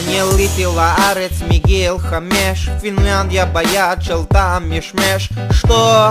אני עליתי לארץ מגיל 5, פינלנדיה ביד של טעם משמש. שטו,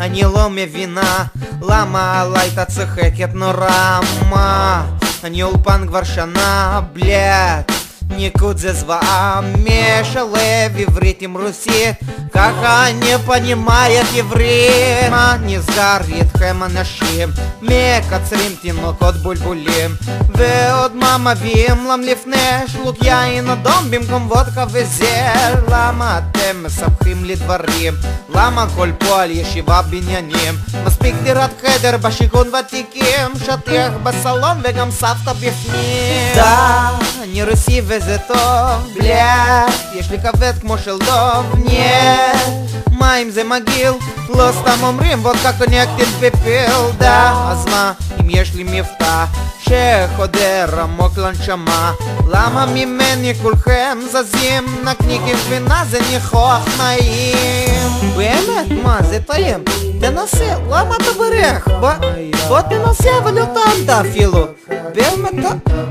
אני לא מבינה למה עליי אתה צוחקת נורא. מה? אני אולפן כבר שנה, בלять. ניקוד זה זוועה, משלב עברית עם רוסית, ככה אני понимает עברית. מה נסגר איתכם אנשים? מקצרים תינוקות בולבולים, ועוד מה מביאים להם לפני שלוק יין אדום במקום וודקה וזר? למה אתם מספחים לי דברים? למה כל פה על ישיבה בניינים? מספיק דירת חדר בשיכון ותיקים, שטיח בסלון וגם סבתא בפנים. דה, אני רוסי וזה טוב, בלять, יש לי כבד כמו של דוב, נייט. מה אם זה מגעיל? לא סתם אומרים וודקה קונקטין בפיל. דה, אז מה אם יש לי מבטא שחודר עמוק לנשמה? למה ממני כולכם זזים? נקניקים גבינה זה ניחוח נעים. באמת? מה? זה טעים. תנסה, למה אתה בורח? בוא תנסה אבל לא טעמת אפילו. באמת?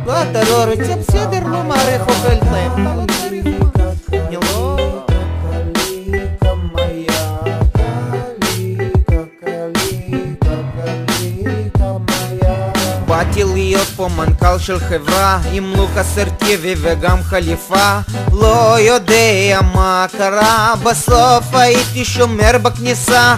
לא, אתה לא רוצה? בסדר, לא מעריך אוכל טעים. אתה לא צריך מה. אני לא... באתי להיות פה מנכ"ל של חברה עם לוק אסרטיבי וגם חליפה. לא יודע מה קרה, בסוף הייתי שומר בכניסה.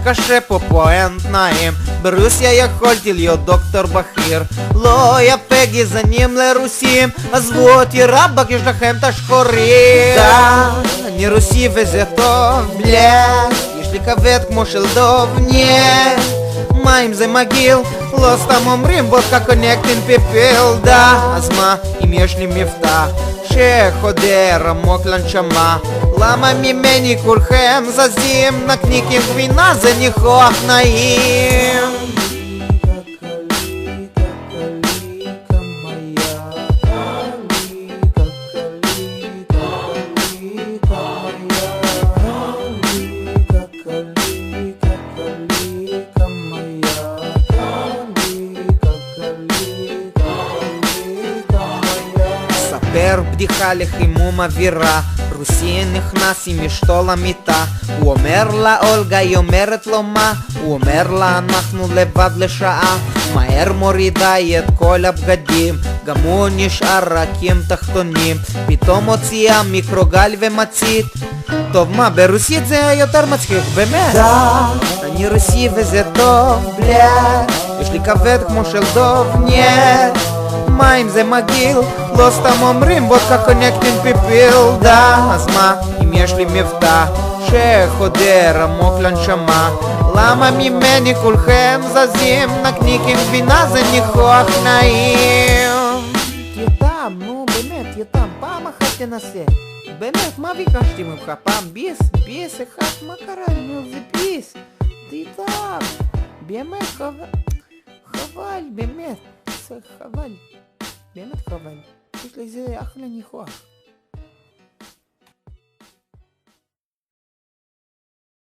קשה פה אין תנאים. ברוסיה יכולתי להיות דוקטור בכיר. לא יפה גזענים לרוסים, עזבו אותי רבק, יש לכם את השחורים. דה, אני רוסי וזה טוב, בלять, יש לי כבד כמו של דוב, נייט. מה אם זה מגעיל? לא סתם אומרים וודקה קונקטין בפיל. דה, אז מה אם יש לי מבטא שחודר עמוק לנשמה? למה ממני כולכם זזים? נקניקים גבינה זה ניחוח נעים. ספר בדיחה לחימום אווירה. רוסי נכנס עם אשתו למיטה, הוא אומר לה אולגה, היא אומרת לו מה? הוא אומר לה אנחנו לבד לשעה. מהר מורידה את כל הבגדים, גם הוא נשאר רק עם תחתונים. פתאום הוציאה מיקרוגל ומצית. טוב, מה, ברוסית זה יותר מצחיק, באמת. אני רוסי וזה טוב, בלять, יש לי כבד כמו של דוב, נייט. מה אם זה מגעיל? לא סתם אומרים וודקה קונקטין בפיל. דה, אז מה אם יש לי מבטא שחודר עמוק לנשמה? למה ממני כולכם זזים? נקניקים גבינה זה ניחוח נעים. יותם, נו באמת יותם, פעם אחת תנסה. באמת, מה ביקשתי ממך? פעם ביס אחד? מה קרה? נו זה ביס. יותם, באמת חבל, באמת חבל. באמת חבל, יש לזה אחלה ניחוח.